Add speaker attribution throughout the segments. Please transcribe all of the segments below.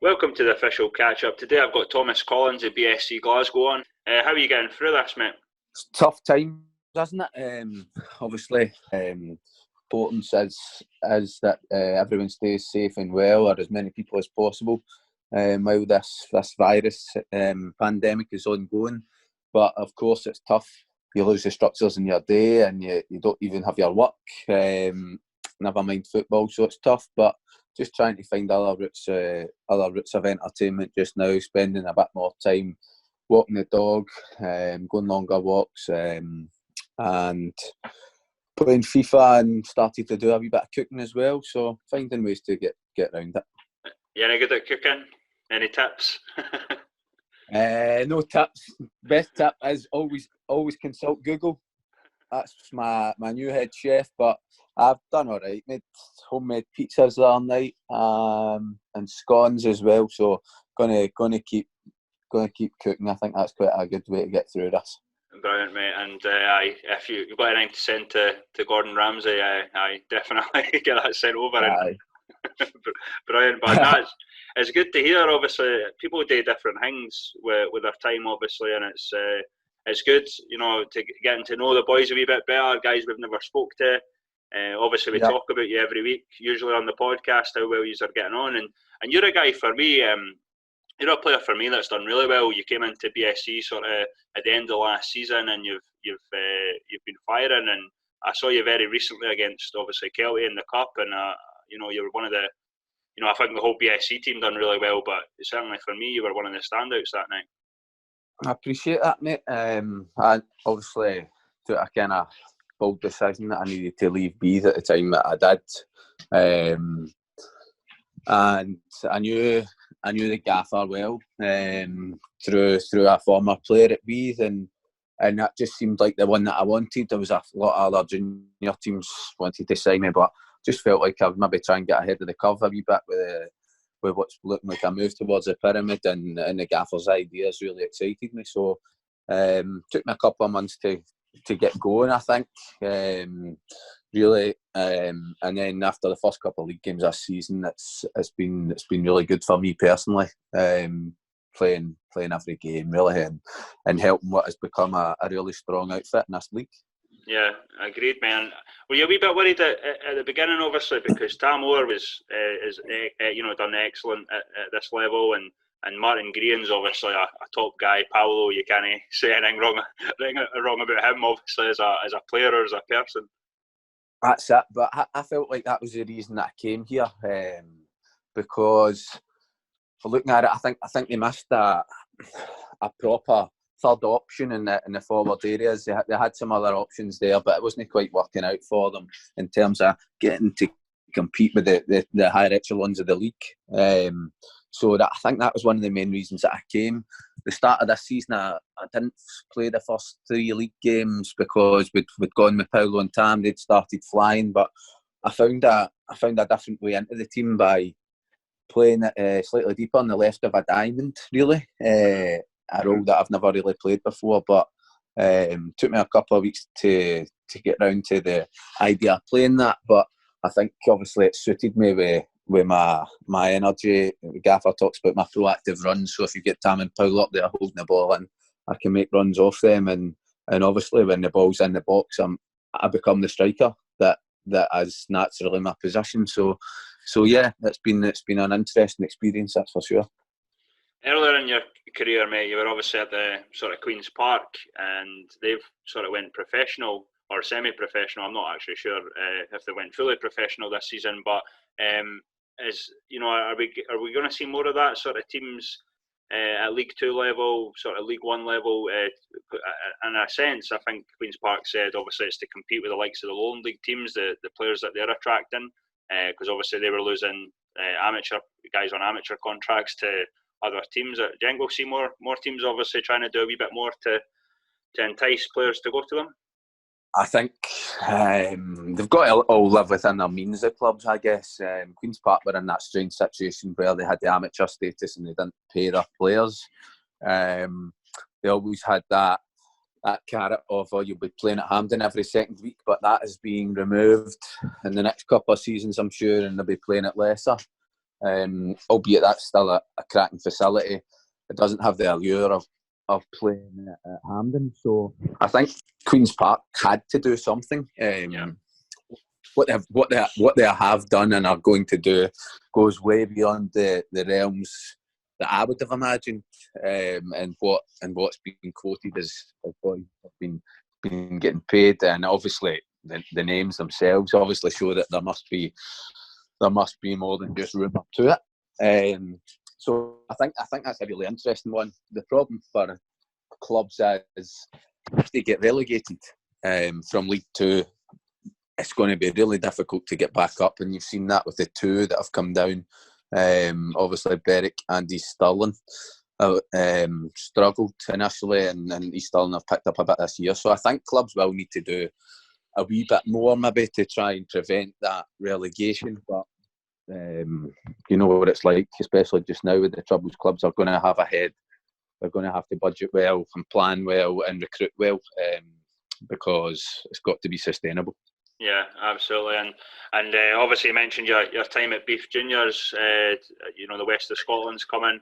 Speaker 1: Welcome to the official catch-up. Today I've got Thomas Collins of BSC Glasgow on. How are you getting through this, mate?
Speaker 2: It's tough times, isn't it? Obviously, important is that everyone stays safe and well, or as many people as possible, while this virus pandemic is ongoing. But of course, it's tough. You lose the structures in your day, and you don't even have your work. Never mind football, so it's tough. But just trying to find other routes of entertainment just now. Spending a bit more time walking the dog, going longer walks, and playing FIFA, and started to do a wee bit of cooking as well. So finding ways to get around it.
Speaker 1: You any good at cooking? Any tips?
Speaker 2: No tips. Best tip is always consult Google. That's my new head chef, but I've done all right. Made homemade pizzas the other night, and scones as well. So gonna keep cooking. I think that's quite a good way to get through this.
Speaker 1: Brilliant, mate. And if you've got anything to send to Gordon Ramsay, I definitely get that sent over.
Speaker 2: Aye.
Speaker 1: Brilliant, but it's good to hear. Obviously, people do different things with their time, obviously, and it's good, to getting to know the boys a wee bit better, guys we've never spoke to. Obviously, we talk about you every week, usually on the podcast, how well you are getting on, and you're a guy for me. You're a player for me that's done really well. You came into BSC sort of at the end of last season, and you've been firing. And I saw you very recently against obviously Kelty in the cup, and you were one of the, I think the whole BSC team done really well, but certainly for me, you were one of the standouts that night.
Speaker 2: I appreciate that, mate. I obviously took a kind of bold decision that I needed to leave Bees at the time that I did, and I knew the gaffer well, through a former player at Bees, and that just seemed like the one that I wanted. There was a lot of other junior teams wanted to sign me, but just felt like I'd maybe try and get ahead of the curve a wee bit with what's looking like a move towards the pyramid, and the gaffer's ideas really excited me. So took me a couple of months to get going, I think, really, and then after the first couple of league games this season, it's been really good for me personally, playing every game really, and helping what has become a really strong outfit in this league.
Speaker 1: Yeah, agreed, man. Were you a wee bit worried at the beginning, obviously, because Tam Orr is done excellent at this level, and Martin Green's obviously a top guy. Paolo, you can't say anything wrong about him, obviously, as a player or as a person.
Speaker 2: That's it, but I felt like that was the reason that I came here, because for looking at it, I think they missed a proper third option in the forward areas. They had some other options there, but it wasn't quite working out for them in terms of getting to compete with the higher echelons of the league. So I think that was one of the main reasons that I came. The start of this season, I didn't play the first 3 league games because we'd gone with Paolo and Tam. They'd started flying, but I found a different way into the team by playing slightly deeper on the left of a diamond, really. A role that I've never really played before, but took me a couple of weeks to get round to the idea of playing that. But I think obviously it suited me with my energy. Gaffer talks about my proactive runs, so if you get Tam and Paul up there holding the ball, and I can make runs off them, and obviously when the ball's in the box, I become the striker that is naturally my position. So yeah, it's been an interesting experience, that's for sure.
Speaker 1: Earlier in your career, mate, you were obviously at the sort of Queen's Park, and they've sort of went professional or semi-professional. I'm not actually sure if they went fully professional this season, but are we going to see more of that sort of teams at League 2 level, sort of League 1 level? In a sense, I think Queen's Park said obviously it's to compete with the likes of the Lowland League teams, the players that they're attracting, because obviously they were losing amateur guys on amateur contracts to other teams. Do you think we'll see more teams obviously trying to do a wee bit more to entice players to go to them?
Speaker 2: I think they've got to all live within their means, the clubs, I guess. Queen's Park were in that strange situation where they had the amateur status and they didn't pay their players. They always had that carrot of, you'll be playing at Hampden every second week, but that is being removed in the next couple of seasons, I'm sure, and they'll be playing at lesser. albeit that's still a cracking facility. It doesn't have the allure of playing at Hampden. So I think Queen's Park had to do something. What they have done and are going to do goes way beyond the realms that I would have imagined, and what's been quoted as what have been getting paid, and obviously the names themselves obviously show that there must be more than just rumour to it. So I think that's a really interesting one. The problem for clubs is if they get relegated from League Two, it's going to be really difficult to get back up, and you've seen that with the two that have come down. Obviously, Berwick and East Stirling struggled initially, and East Stirling have picked up a bit this year. So I think clubs will need to do a wee bit more maybe to try and prevent that relegation. But you know what it's like, especially just now with the troubles clubs are going to have ahead. They're going to have to budget well and plan well and recruit well, because it's got to be sustainable.
Speaker 1: Yeah, absolutely, and obviously you mentioned your time at Beef Juniors. The West of Scotland's coming.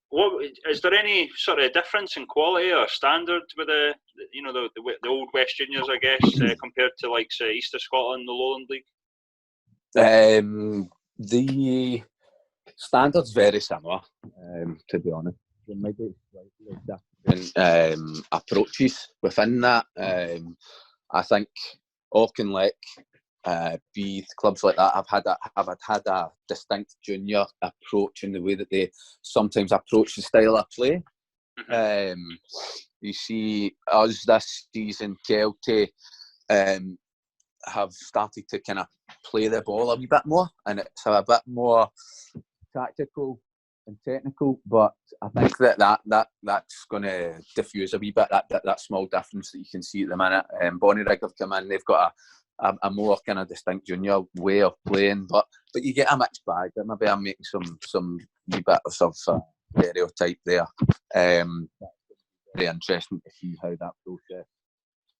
Speaker 1: What is there any sort of difference in quality or standard with the old West Juniors, I guess, compared to like say East of Scotland, the Lowland League?
Speaker 2: The standard's very similar, to be honest. There might be slightly different approaches within that. I think Auchinleck, Beath, clubs like that have had a distinct junior approach in the way that they sometimes approach the style of play. You see us this season, Kelty have started to kind of play the ball a wee bit more, and it's a bit more tactical and technical, but I think that's going to diffuse a wee bit that small difference that you can see at the minute. Bonnyrigg have come in; they've got a more kind of distinct junior way of playing, but you get a mixed bag. Maybe I'm making some wee bit of stereotype there. Very interesting to see how that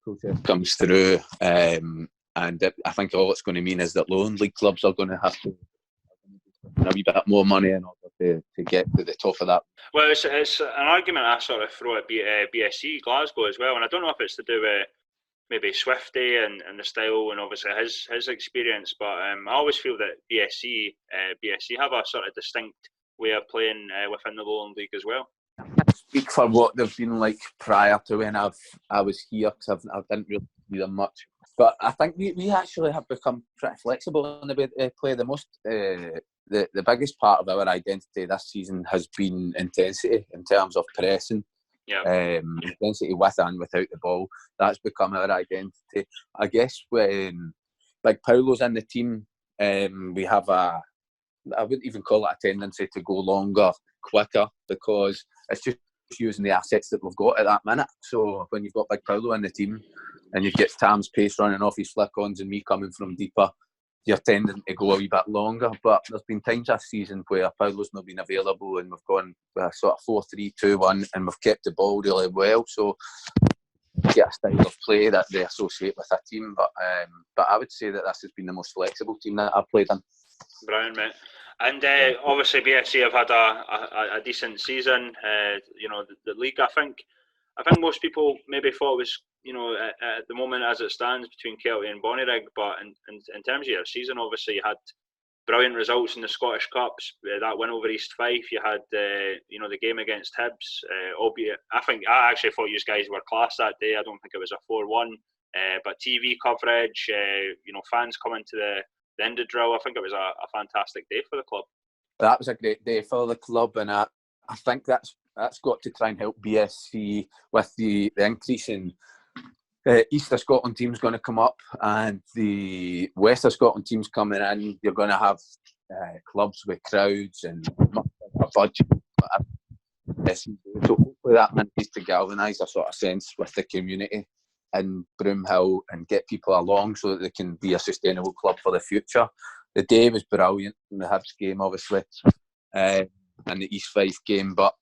Speaker 2: process comes through, and I think all it's going to mean is that Lowland League clubs are going to have to a wee bit more money in order to get to the top of that.
Speaker 1: Well, it's an argument I sort of throw at BSC Glasgow as well, and I don't know if it's to do with maybe Swifty and the style and obviously his experience, but I always feel that BSC have a sort of distinct way of playing within the Lowland League as well.
Speaker 2: I speak for what they've been like prior to when I was here, because I didn't really see them much. But I think we actually have become pretty flexible in the way they play. The most the biggest part of our identity this season has been intensity in terms of pressing.
Speaker 1: Yeah.
Speaker 2: Intensity with and without the ball. That's become our identity. I guess when Big Paulo's in the team, we have I wouldn't even call it a tendency to go longer, quicker, because it's just using the assets that we've got at that minute. So when you've got Big Paulo in the team and you get Tam's pace running off his flick-ons and me coming from deeper, you're tending to go a wee bit longer. But there's been times this season where Paulo's not been available and we've gone with a sort of 4-3-2-1 and we've kept the ball really well. So get a style of play that they associate with a team. But I would say that this has been the most flexible team that I've played in.
Speaker 1: Brilliant, mate. And obviously BSC have had a decent season. The league, I think most people maybe thought it was, at the moment as it stands between Kelty and Bonnyrigg, but in terms of your season, obviously you had brilliant results in the Scottish Cups. That win over East Fife, you had the game against Hibs. Albeit I actually thought you guys were class that day. I don't think it was a 4-1, but TV coverage, fans coming to the end of drill. I think it was a fantastic day for the club.
Speaker 2: That was a great day for the club, and I think that's got to try and help BSC with the increase in East of Scotland teams going to come up, and the West of Scotland teams coming in. You're going to have clubs with crowds and a budget. So hopefully that manages to galvanise a sort of sense with the community in Broomhill and get people along so that they can be a sustainable club for the future. The day was brilliant in the Hibs game, obviously, and the East Fife game, but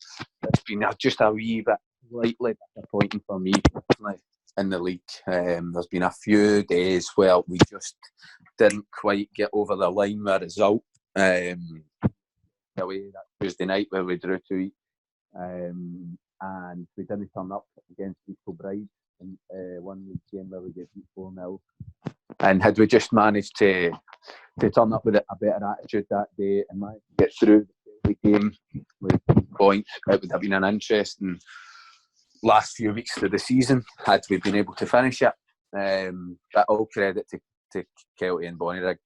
Speaker 2: it's been just a wee bit slightly disappointing for me personally in the league. There's been a few days where we just didn't quite get over the line with a result. Away that Tuesday night where we drew 2-2, and we didn't turn up against East Kilbride in one week game where we get beat 4-0. And had we just managed to turn up with a better attitude that day and manage to get through the game with points, it would have been an interesting last few weeks of the season had we been able to finish it. But all credit to Kelty and Bonnyrigg.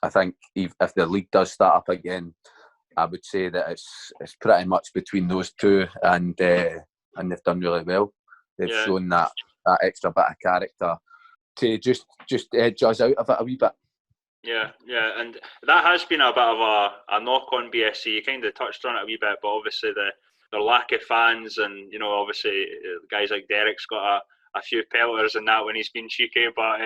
Speaker 2: I think if the league does start up again, I would say that it's pretty much between those two, and they've done really well. They've shown that extra bit of character to just edge us out of it a wee bit.
Speaker 1: Yeah, and that has been a bit of a knock on BSC. You kind of touched on it a wee bit, but obviously their lack of fans, and obviously guys like Derek's got a few pelters and that when he's been cheeky, but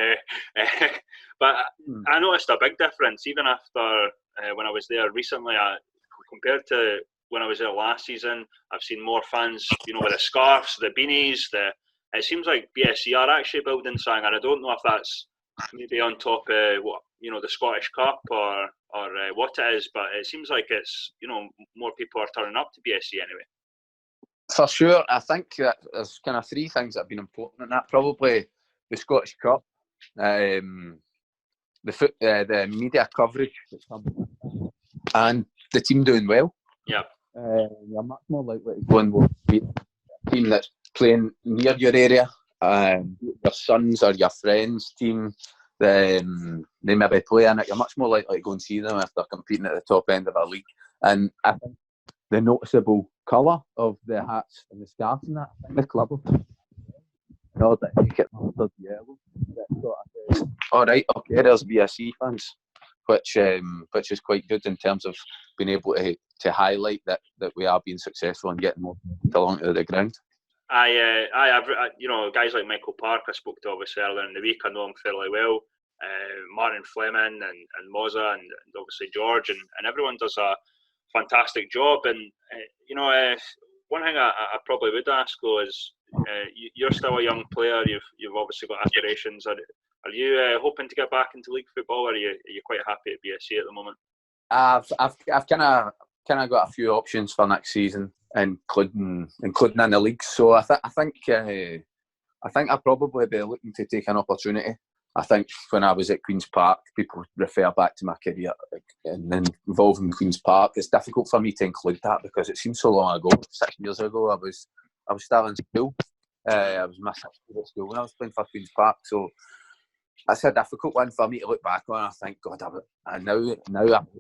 Speaker 1: I noticed a big difference even after when I was there recently. Compared to when I was there last season, I've seen more fans, with the scarves, the beanies. It seems like BSC are actually building something, and I don't know if that's maybe on top of the Scottish Cup or what it is, but it seems like it's more people are turning up to BSC anyway.
Speaker 2: For sure, I think that there's kind of three things that have been important in that. Probably the Scottish Cup, the media coverage, and the team doing well.
Speaker 1: Yeah.
Speaker 2: You're much more likely to go and beat a team that's playing near your area, your sons or your friends' team. They maybe play in it. You're much more likely to go and see them if they're competing at the top end of a league. And I think the noticeable colour of the hats and the scarves and that, I think the club will make it yellow. All right, okay, there's BSC fans, which is quite good in terms of being able to highlight that we are being successful and getting more along to the ground.
Speaker 1: I've guys like Michael Park I spoke to obviously earlier in the week. I know him fairly well. Martin Fleming and Moza and obviously George and everyone does a fantastic job. And one thing I probably would ask though is you're still a young player. You've obviously got aspirations. Are you hoping to get back into league football, or are you quite happy at BSC at the moment?
Speaker 2: I've kind of got a few options for next season, including in the league. So I think I'll probably be looking to take an opportunity. I think when I was at Queen's Park, people refer back to my career and involving Queen's Park. It's difficult for me to include that because it seems so long ago. 6 years ago, I was still in school. I was missing at school when I was playing for Queen's Park. So that's a difficult one for me to look back on. I think, God, now I look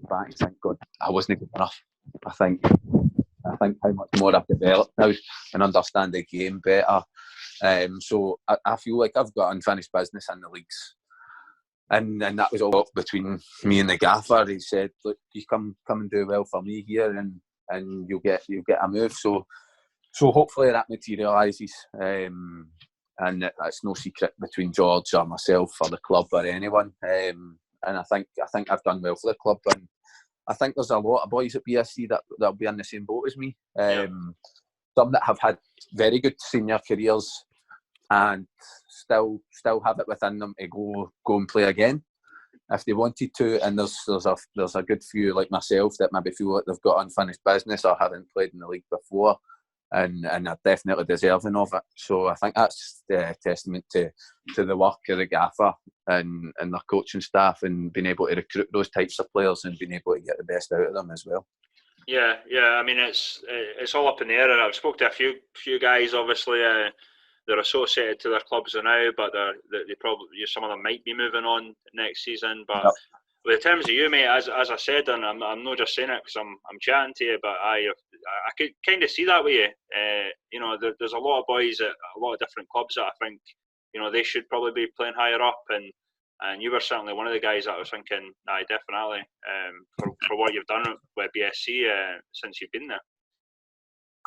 Speaker 2: back and think, God, I wasn't good enough. I think how much more I've developed now and understand the game better. So I feel like I've got unfinished business in the leagues, and that was all between me and the gaffer. He said, "Look, you come and do well for me here, and you'll get a move." So hopefully that materialises. And that's no secret between George or myself or the club or anyone. And I think I've done well for the club, and I think there's a lot of boys at BSC that'll be in the same boat as me. Some that have had very good senior careers and still have it within them to go and play again if they wanted to. And there's a good few like myself that maybe feel like they've got unfinished business or haven't played in the league before. And are definitely deserving of it. So I think that's a testament to the work of the gaffer and their coaching staff, and being able to recruit those types of players and being able to get the best out of them as well.
Speaker 1: Yeah. I mean, it's all up in the air. And I've spoke to a few guys. Obviously, they're associated to their clubs now, but they probably some of them might be moving on next season. But in terms of you, mate, as I said, and I'm not just saying it because I'm chatting to you, but I could kind of see that with you. There's a lot of boys at a lot of different clubs that I think they should probably be playing higher up, and you were certainly one of the guys that I was thinking, definitely for what you've done with BSC since you've been there.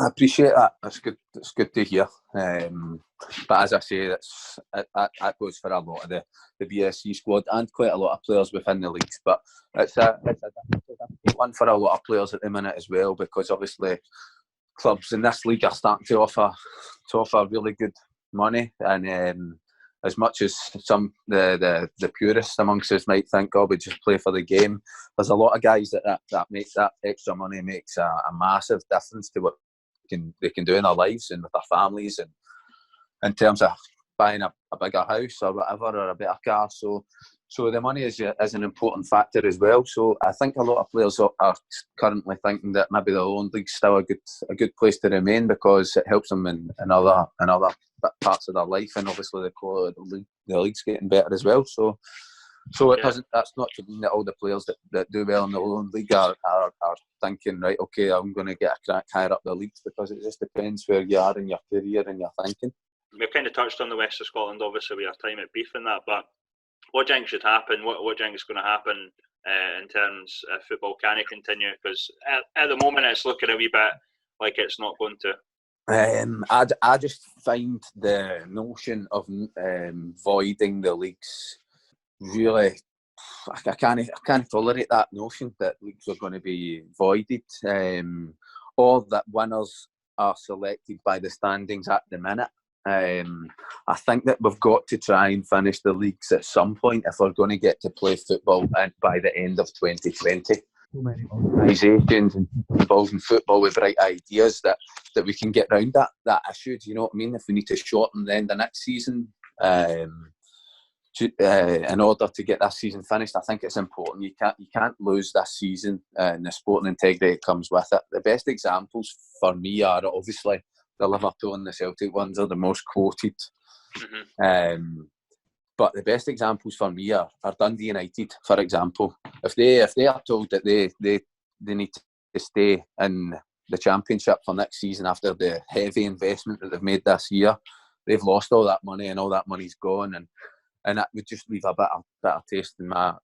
Speaker 2: I appreciate that. That's good. It's good to hear. But as I say, that goes for a lot of the BSC squad and quite a lot of players within the leagues. But it's a difficult one for a lot of players at the minute as well, because obviously clubs in this league are starting to offer really good money, and as much as some the purists amongst us might think, oh, we just play for the game, there's a lot of guys that makes that extra money makes a massive difference to what they can do in their lives and with their families, and in terms of buying a bigger house or whatever, or a better car. So the money is an important factor as well. So I think a lot of players are currently thinking that maybe the loan league's still a good place to remain, because it helps them in other parts of their life, and obviously the quality of the league's getting better as well. So it doesn't. That's not to mean that all the players that do well in the loan league are thinking, right, okay, I'm going to get a crack higher up the leagues, because it just depends where you are in your career and your thinking.
Speaker 1: We've kind of touched on the West of Scotland, obviously, with our time at Beef and that, but what do you think should happen? What do you think is going to happen in terms of football? Can it continue? Because at the moment it's looking a wee bit like it's not going to.
Speaker 2: I just find the notion of voiding the leagues really, I can't tolerate that notion that leagues are going to be voided, or that winners are selected by the standings at the minute. I think that we've got to try and finish the leagues at some point if we're going to get to play football by the end of 2020. So many organisations involved in football with right ideas that we can get round that issue. Do you know what I mean? If we need to shorten then the next season in order to get this season finished, I think it's important. You can't lose this season, and the sporting integrity that comes with it. The best examples for me are obviously the Liverpool and the Celtic ones are the most quoted. Mm-hmm. But the best examples for me are Dundee United, for example. If they are told that they need to stay in the Championship for next season after the heavy investment that they've made this year, they've lost all that money, and all that money's gone, and that would just leave a better taste in my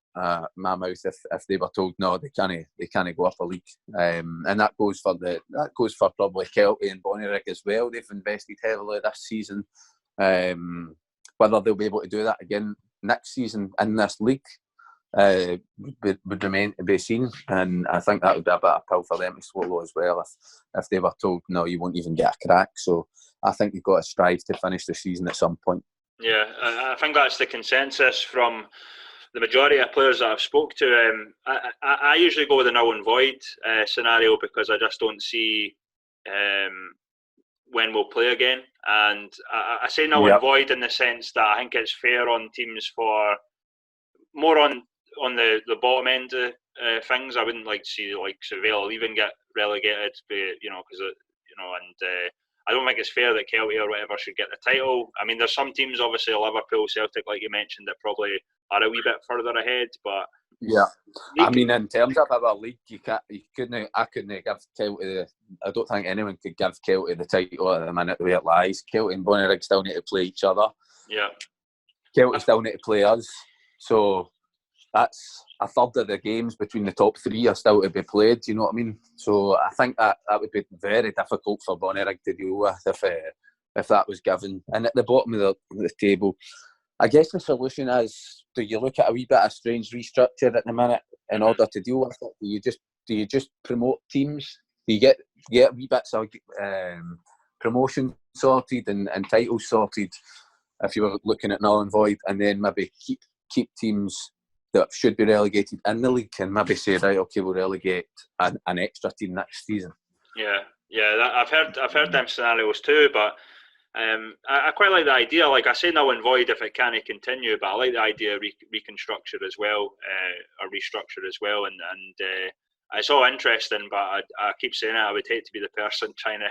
Speaker 2: mouth if they were told no, they can't go up a league. And that goes for probably Kelty and Bonnyrigg as well. They've invested heavily this season. Whether they'll be able to do that again next season in this league would remain to be seen. And I think that would be a bit of a pill for them to swallow as well if they were told no, you won't even get a crack. So I think you've got to strive to finish the season at some point.
Speaker 1: Yeah, I think that's the consensus from the majority of players that I've spoke to. I usually go with the null and void scenario, because I just don't see when we'll play again. And I say null and void in the sense that I think it's fair on teams for more on the bottom end of things. I wouldn't like to see like Seville even get relegated, because and I don't think it's fair that Kelty or whatever should get the title. I mean, there's some teams, obviously Liverpool, Celtic, like you mentioned, that probably are a wee bit further ahead. But
Speaker 2: yeah, I mean, in terms of our league, I couldn't give Kelty. I don't think anyone could give Kelty the title at the minute the way it lies. Kelty and Bonnyrigg still need to play each other. Yeah, Kelty still need to play us. So that's a third of the games between the top three are still to be played. Do you know what I mean? So I think that would be very difficult for Bonnyrigg to deal with if that was given. And at the bottom of the table, I guess the solution is: do you look at a wee bit of strange restructure at the minute in order to deal with it? Do you just promote teams? Do you get wee bits of promotion sorted and titles sorted if you were looking at null and void, and then maybe keep teams that should be relegated in the league and maybe say, right, okay, we'll relegate an extra team next season?
Speaker 1: Yeah, I've heard them scenarios too, but I quite like the idea. Like I say, null and void if it can't continue, but I like the idea of reconstruction as well, or restructure as well, and it's all interesting. But I keep saying it. I would hate to be the person trying to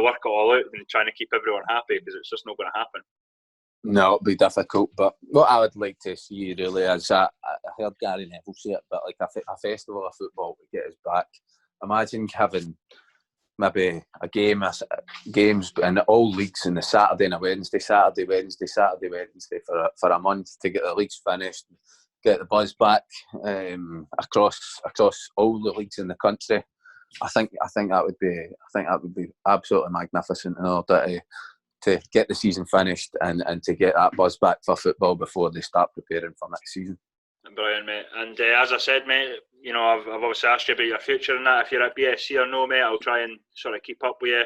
Speaker 1: work it all out and trying to keep everyone happy, because it's just not going to happen.
Speaker 2: No, it'd be difficult. But what I would like to see really is I heard Gary Neville say it, but like a festival of football to get us back. Imagine having maybe games in all leagues in the Saturday and a Wednesday for a month to get the leagues finished, get the buzz back across all the leagues in the country. I think that would be absolutely magnificent in order to get the season finished and to get that buzz back for football before they start preparing for next season.
Speaker 1: Brilliant, mate. And as I said, mate, I've obviously asked you about your future and that. If you're at BSC or no, mate, I'll try and sort of keep up with you.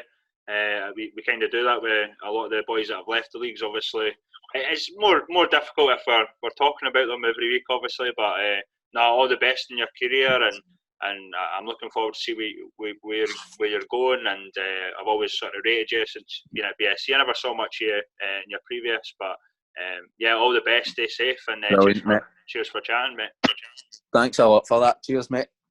Speaker 1: We kind of do that with a lot of the boys that have left the leagues, obviously. it's more difficult if we're talking about them every week, obviously. But no, all the best in your career, and I'm looking forward to see where you're going. And I've always sort of rated you since being at BSC. I never saw much of you in your previous, but yeah, all the best. Stay safe, and
Speaker 2: Brilliant,
Speaker 1: cheers for chatting, mate.
Speaker 2: Thanks a lot for that. Cheers, mate.